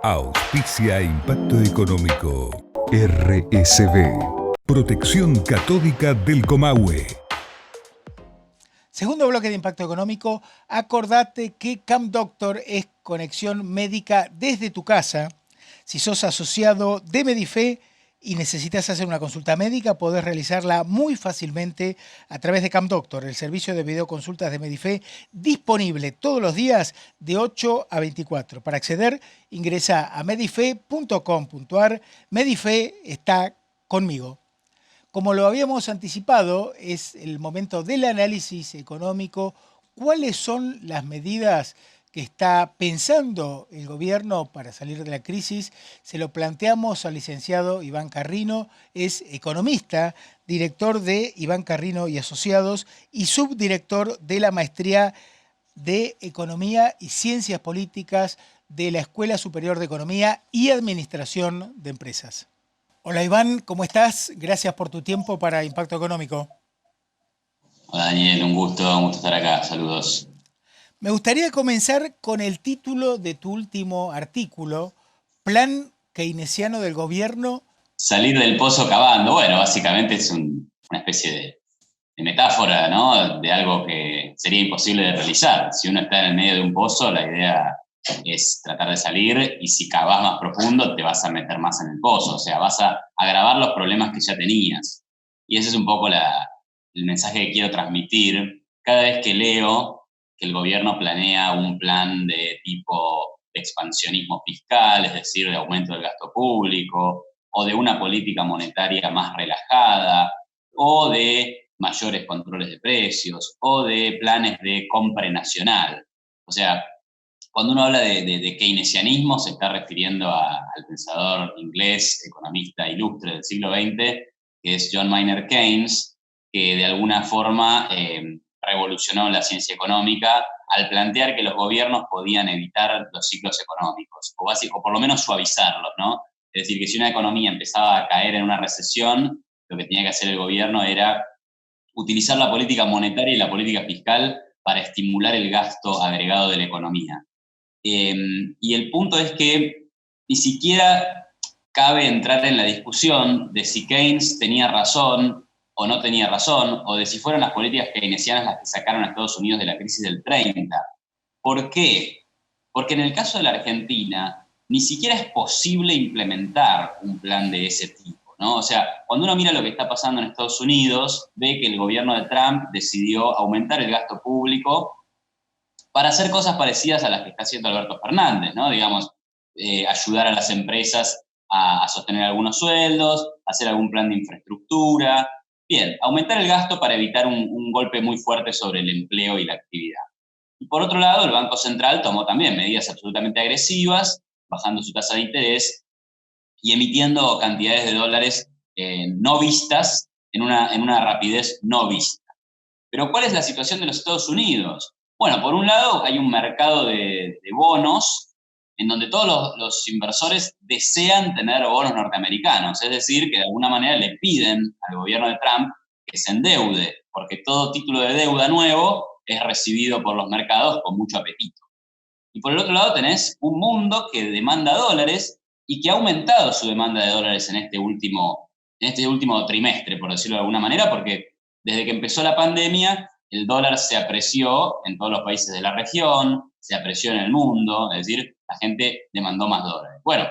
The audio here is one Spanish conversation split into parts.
Auspicia Impacto Económico. RSB. Protección Catódica del Comahue. Segundo bloque de Impacto Económico. Acordate que Camp Doctor es conexión médica desde tu casa. Si sos asociado de Medife y necesitas hacer una consulta médica, podés realizarla muy fácilmente a través de Camp Doctor, el servicio de videoconsultas de Medife, disponible todos los días de 8 a 24. Para acceder, ingresa a medife.com.ar. Medife está conmigo. Como lo habíamos anticipado, es el momento del análisis económico. ¿Cuáles son las medidas que está pensando el gobierno para salir de la crisis? Se lo planteamos al licenciado Iván Carrino, es economista, director de Iván Carrino y Asociados y subdirector de la Maestría de Economía y Ciencias Políticas de la Escuela Superior de Economía y Administración de Empresas. Hola Iván, ¿cómo estás? Gracias por tu tiempo para Impacto Económico. Hola Daniel, un gusto estar acá, saludos. Me gustaría comenzar con el título de tu último artículo, Plan Keynesiano del Gobierno. Salir del pozo cavando, bueno, básicamente es una especie de metáfora, ¿no? De algo que sería imposible de realizar. Si uno está en el medio de un pozo, la idea es tratar de salir, y si cavas más profundo te vas a meter más en el pozo, o sea, vas a agravar los problemas que ya tenías. Y ese es un poco el mensaje que quiero transmitir cada vez que leo que el gobierno planea un plan de tipo de expansionismo fiscal, es decir, de aumento del gasto público, o de una política monetaria más relajada, o de mayores controles de precios, o de planes de compra nacional. O sea, cuando uno habla de keynesianismo, se está refiriendo al pensador inglés, economista ilustre del siglo XX, que es John Maynard Keynes, que de alguna forma revolucionó la ciencia económica al plantear que los gobiernos podían evitar los ciclos económicos, o por lo menos suavizarlos, ¿no? Es decir, que si una economía empezaba a caer en una recesión, lo que tenía que hacer el gobierno era utilizar la política monetaria y la política fiscal para estimular el gasto agregado de la economía. Y el punto es que ni siquiera cabe entrar en la discusión de si Keynes tenía razón o no tenía razón, o de si fueron las políticas keynesianas las que sacaron a Estados Unidos de la crisis del 30. ¿Por qué? Porque en el caso de la Argentina, ni siquiera es posible implementar un plan de ese tipo, ¿no? O sea, cuando uno mira lo que está pasando en Estados Unidos, ve que el gobierno de Trump decidió aumentar el gasto público para hacer cosas parecidas a las que está haciendo Alberto Fernández, ¿no? Digamos, ayudar a las empresas a sostener algunos sueldos, hacer algún plan de infraestructura. Bien, aumentar el gasto para evitar un golpe muy fuerte sobre el empleo y la actividad. Y por otro lado, el Banco Central tomó también medidas absolutamente agresivas, bajando su tasa de interés y emitiendo cantidades de dólares no vistas en una rapidez no vista. Pero ¿cuál es la situación de los Estados Unidos? Bueno, por un lado hay un mercado de bonos en donde todos los inversores desean tener bonos norteamericanos, es decir, que de alguna manera le piden al gobierno de Trump que se endeude, porque todo título de deuda nuevo es recibido por los mercados con mucho apetito. Y por el otro lado tenés un mundo que demanda dólares y que ha aumentado su demanda de dólares en este último trimestre, por decirlo de alguna manera, porque desde que empezó la pandemia, el dólar se apreció en todos los países de la región, se apreció en el mundo, es decir, la gente demandó más dólares. Bueno,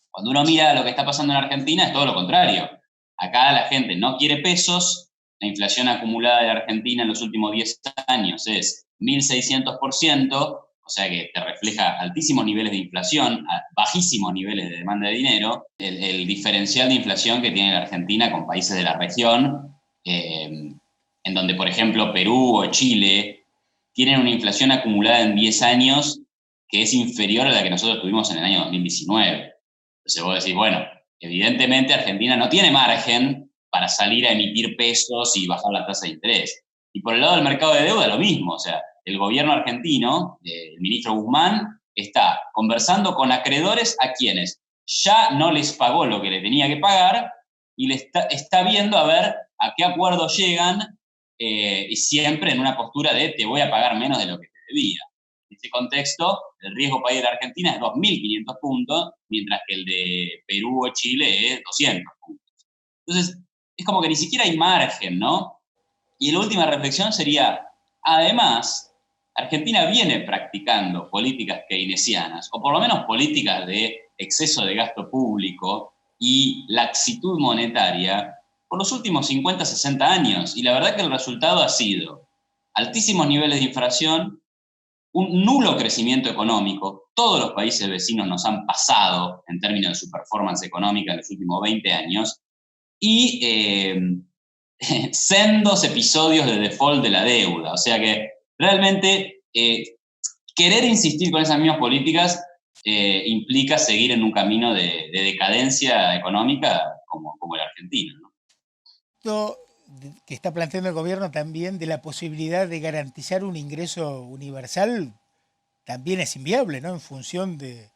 cuando uno mira lo que está pasando en Argentina, es todo lo contrario. Acá la gente no quiere pesos, la inflación acumulada de Argentina en los últimos 10 años es 1.600%, o sea que te refleja altísimos niveles de inflación, bajísimos niveles de demanda de dinero, el diferencial de inflación que tiene la Argentina con países de la región, en donde, por ejemplo, Perú o Chile tienen una inflación acumulada en 10 años que es inferior a la que nosotros tuvimos en el año 2019. Entonces vos decís, bueno, evidentemente Argentina no tiene margen para salir a emitir pesos y bajar la tasa de interés. Y por el lado del mercado de deuda, lo mismo. O sea, el gobierno argentino, el ministro Guzmán, está conversando con acreedores a quienes ya no les pagó lo que le tenía que pagar y le está viendo a ver a qué acuerdo llegan, y siempre en una postura de te voy a pagar menos de lo que te debía. En ese contexto, el riesgo país de la Argentina es 2.500 puntos, mientras que el de Perú o Chile es 200 puntos. Entonces, es como que ni siquiera hay margen, ¿no? Y la última reflexión sería, además, Argentina viene practicando políticas keynesianas, o por lo menos políticas de exceso de gasto público y laxitud monetaria, por los últimos 50, 60 años. Y la verdad que el resultado ha sido altísimos niveles de inflación, un nulo crecimiento económico. Todos los países vecinos nos han pasado en términos de su performance económica en los últimos 20 años. Y sendos episodios de default de la deuda. O sea que realmente querer insistir con esas mismas políticas implica seguir en un camino de decadencia económica como el argentino, ¿no? Esto que está planteando el gobierno también de la posibilidad de garantizar un ingreso universal también es inviable, ¿no? En función de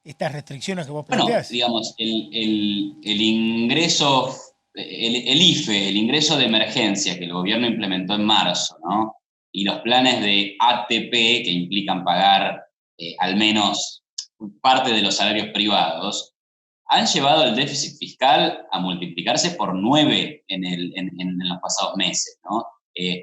estas restricciones que vos Bueno, planteás. digamos, el ingreso, el IFE, el ingreso de emergencia que el gobierno implementó en marzo, ¿no? Y los planes de ATP que implican pagar al menos parte de los salarios privados, han llevado el déficit fiscal a multiplicarse por 9 en los pasados meses, ¿no?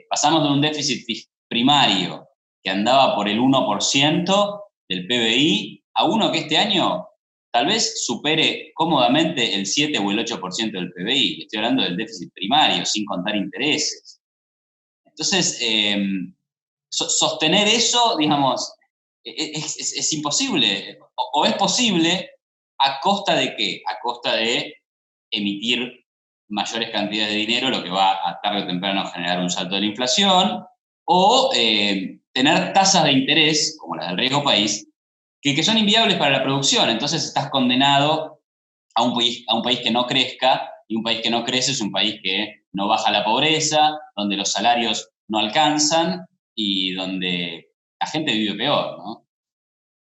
Pasamos de un déficit primario que andaba por el 1% del PBI a uno que este año tal vez supere cómodamente el 7 o el 8% del PBI. Estoy hablando del déficit primario, sin contar intereses. Entonces, sostener eso, digamos, es imposible, o es posible, ¿a costa de qué? A costa de emitir mayores cantidades de dinero, lo que va a tarde o temprano a generar un salto de la inflación, o tener tasas de interés, como las del riesgo país, que son inviables para la producción. Entonces estás condenado a un país que no crezca, y un país que no crece es un país que no baja la pobreza, donde los salarios no alcanzan y donde la gente vive peor, ¿no?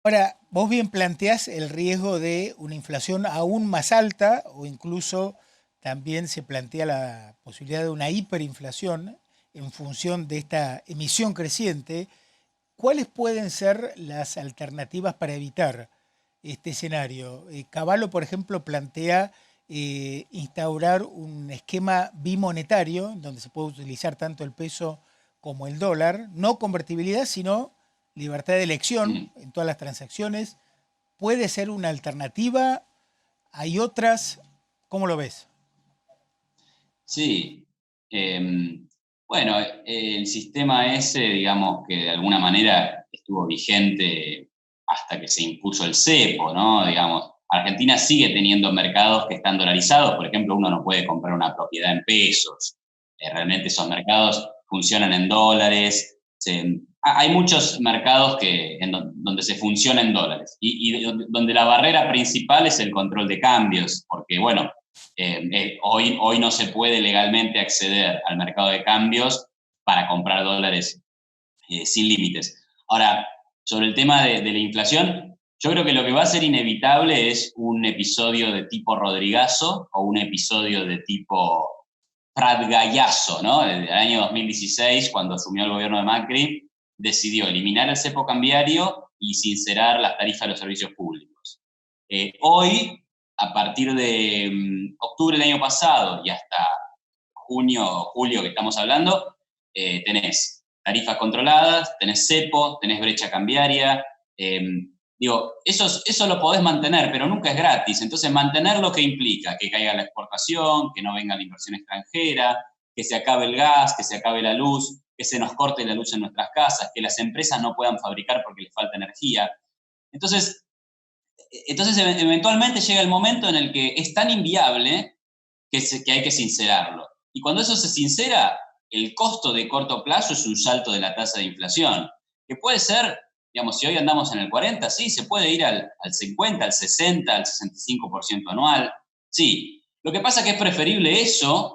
Ahora, vos bien planteás el riesgo de una inflación aún más alta o incluso también se plantea la posibilidad de una hiperinflación en función de esta emisión creciente. ¿Cuáles pueden ser las alternativas para evitar este escenario? Cavallo, por ejemplo, plantea instaurar un esquema bimonetario donde se puede utilizar tanto el peso como el dólar, no convertibilidad, sino libertad de elección Mm. en todas las transacciones. ¿Puede ser una alternativa? ¿Hay otras? ¿Cómo lo ves? Sí. Bueno, el sistema ese, digamos que de alguna manera estuvo vigente hasta que se impuso el cepo, ¿no? Digamos, Argentina sigue teniendo mercados que están dolarizados. Por ejemplo, uno no puede comprar una propiedad en pesos. Realmente esos mercados funcionan en dólares. Hay muchos mercados donde se funciona en dólares y donde la barrera principal es el control de cambios, porque, bueno, hoy no se puede legalmente acceder al mercado de cambios para comprar dólares sin límites. Ahora, sobre el tema de la inflación, yo creo que lo que va a ser inevitable es un episodio de tipo Rodrigazo o un episodio de tipo Prat-Gallazo, ¿no? Desde el año 2016, cuando asumió el gobierno de Macri, decidió eliminar el cepo cambiario y sincerar las tarifas de los servicios públicos. Hoy, a partir de octubre del año pasado y hasta junio, julio que estamos hablando, tenés tarifas controladas, tenés cepo, tenés brecha cambiaria. Eso lo podés mantener, pero nunca es gratis. Entonces, mantenerlo, ¿qué implica? Que caiga la exportación, que no venga la inversión extranjera, que se acabe el gas, que se acabe la luz, que se nos corte la luz en nuestras casas, que las empresas no puedan fabricar porque les falta energía. Entonces, eventualmente llega el momento en el que es tan inviable que hay que sincerarlo. Y cuando eso se sincera, el costo de corto plazo es un salto de la tasa de inflación, que puede ser, digamos, si hoy andamos en el 40, sí, se puede ir al 50, al 60, al 65% anual, sí. Lo que pasa es que es preferible eso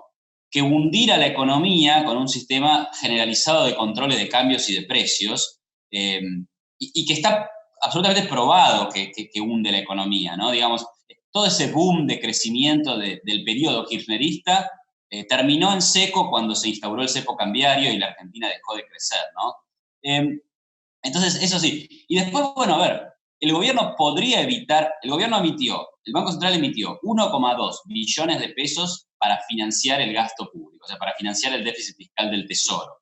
que hundir a la economía con un sistema generalizado de controles de cambios y de precios, y que está absolutamente probado que hunde la economía, ¿no? Digamos, todo ese boom de crecimiento del periodo kirchnerista terminó en seco cuando se instauró el cepo cambiario y la Argentina dejó de crecer, ¿no? Entonces, eso sí. Y después, bueno, a ver, el gobierno podría evitar, el Banco Central emitió 1,2 billones de pesos para financiar el gasto público, o sea, para financiar el déficit fiscal del Tesoro.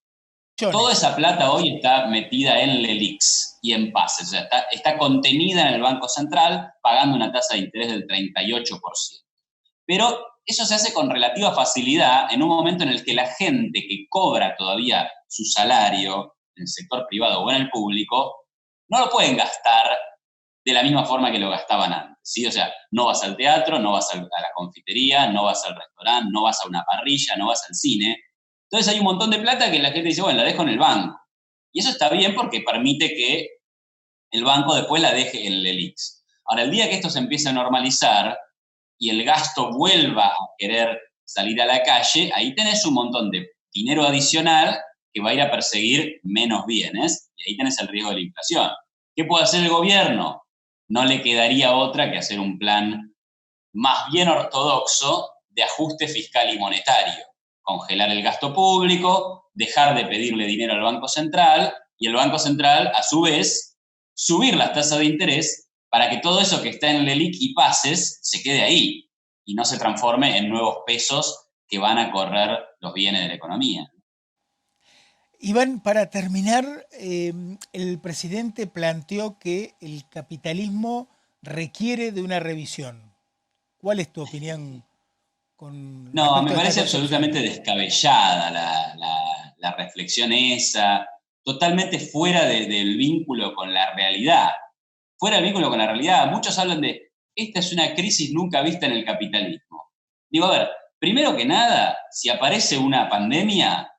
Toda Millones. esa plata hoy está metida en LELIQs y en pases, o sea, está contenida en el Banco Central pagando una tasa de interés del 38%. Pero eso se hace con relativa facilidad en un momento en el que la gente que cobra todavía su salario en el sector privado o en el público, no lo pueden gastar de la misma forma que lo gastaban antes, ¿sí? O sea, no vas al teatro, no vas a la confitería, no vas al restaurante, no vas a una parrilla, no vas al cine. Entonces hay un montón de plata que la gente dice, bueno, la dejo en el banco. Y eso está bien porque permite que el banco después la deje en el ELIX. Ahora, el día que esto se empiece a normalizar y el gasto vuelva a querer salir a la calle, ahí tenés un montón de dinero adicional que va a ir a perseguir menos bienes y ahí tenés el riesgo de la inflación. ¿Qué puede hacer el gobierno? No le quedaría otra que hacer un plan más bien ortodoxo de ajuste fiscal y monetario. Congelar el gasto público, dejar de pedirle dinero al Banco Central y el Banco Central, a su vez, subir las tasas de interés para que todo eso que está en LELIQ y pases se quede ahí y no se transforme en nuevos pesos que van a correr los bienes de la economía. Iván, para terminar, el presidente planteó que el capitalismo requiere de una revisión. ¿Cuál es tu opinión con No, me respecto a esta parece concepción? absolutamente descabellada la reflexión esa, totalmente fuera del vínculo con la realidad. Fuera del vínculo con la realidad, muchos hablan de, esta es una crisis nunca vista en el capitalismo. Digo, a ver, primero que nada, si aparece una pandemia,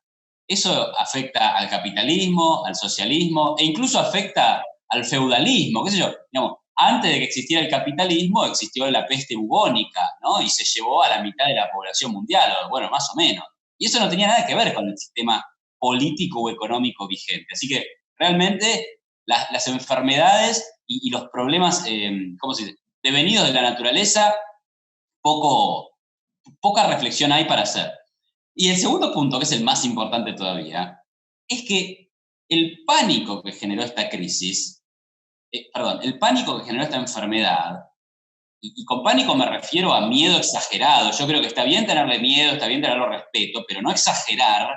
eso afecta al capitalismo, al socialismo e incluso afecta al feudalismo, qué sé yo. Digamos, antes de que existiera el capitalismo existió la peste bubónica, ¿no? Y se llevó a la mitad de la población mundial, o bueno, más o menos. Y eso no tenía nada que ver con el sistema político o económico vigente. Así que realmente las enfermedades y los problemas, ¿cómo se dice?, devenidos de la naturaleza, poca reflexión hay para hacer. Y el segundo punto, que es el más importante todavía, es que el pánico que generó esta crisis, el pánico que generó esta enfermedad, y con pánico me refiero a miedo exagerado. Yo creo que está bien tenerle miedo, está bien tenerlo respeto, pero no exagerar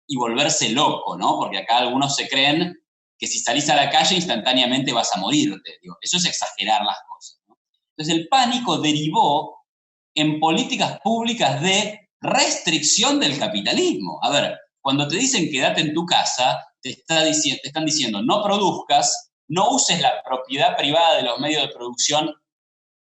y volverse loco, ¿no? Porque acá algunos se creen que si salís a la calle instantáneamente vas a morirte. Digo, eso es exagerar las cosas, ¿no? Entonces el pánico derivó en políticas públicas de restricción del capitalismo. A ver, cuando te dicen quédate en tu casa, te están diciendo no produzcas, no uses la propiedad privada de los medios de producción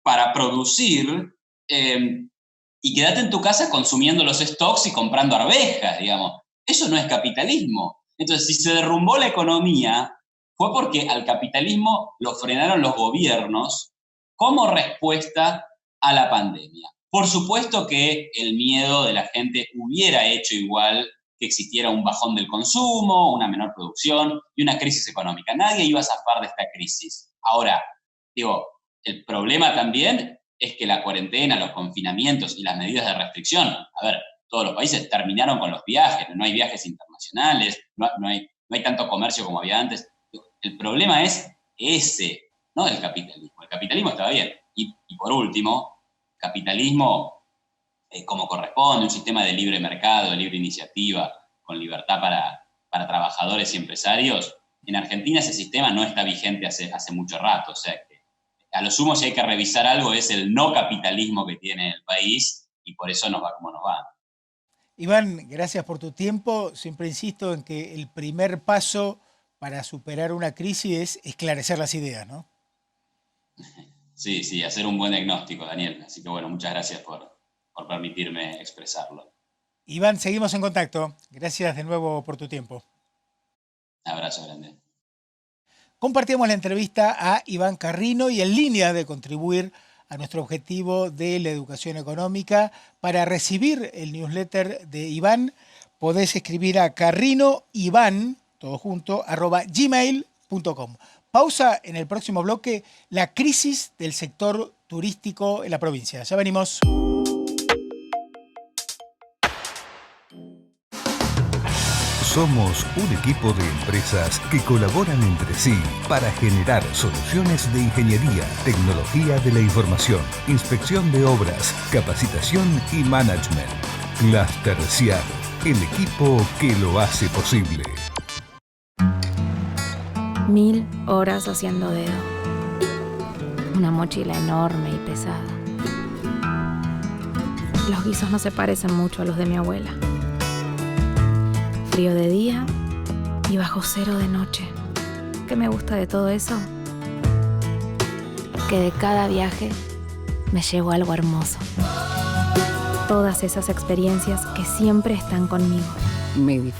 para producir y quédate en tu casa consumiendo los stocks y comprando arvejas, digamos. Eso no es capitalismo. Entonces, si se derrumbó la economía, fue porque al capitalismo lo frenaron los gobiernos como respuesta a la pandemia. Por supuesto que el miedo de la gente hubiera hecho igual que existiera un bajón del consumo, una menor producción y una crisis económica. Nadie iba a zafar de esta crisis. Ahora, digo, el problema también es que la cuarentena, los confinamientos y las medidas de restricción, a ver, todos los países terminaron con los viajes, no hay viajes internacionales, no hay tanto comercio como había antes. El problema es ese, no el capitalismo. El capitalismo estaba bien. Y por último, capitalismo como corresponde, un sistema de libre mercado, de libre iniciativa, con libertad para trabajadores y empresarios. En Argentina ese sistema no está vigente hace mucho rato, o sea que a lo sumo si hay que revisar algo es el no capitalismo que tiene el país y por eso nos va como nos va. Iván, gracias por tu tiempo. Siempre insisto en que el primer paso para superar una crisis es esclarecer las ideas, ¿no? Sí, sí, hacer un buen diagnóstico, Daniel. Así que bueno, muchas gracias por permitirme expresarlo. Iván, seguimos en contacto. Gracias de nuevo por tu tiempo. Abrazo grande. Compartimos la entrevista a Iván Carrino y en línea de contribuir a nuestro objetivo de la educación económica. Para recibir el newsletter de Iván, podés escribir a carrinoivan, todo junto, @gmail.com. Pausa en el próximo bloque, la crisis del sector turístico en la provincia. Ya venimos. Somos un equipo de empresas que colaboran entre sí para generar soluciones de ingeniería, tecnología de la información, inspección de obras, capacitación y management. Cluster Ciar, el equipo que lo hace posible. 1000 horas haciendo dedo. Una mochila enorme y pesada. Los guisos no se parecen mucho a los de mi abuela. Frío de día y bajo cero de noche. ¿Qué me gusta de todo eso? Que de cada viaje me llevo algo hermoso. Todas esas experiencias que siempre están conmigo. Medifé.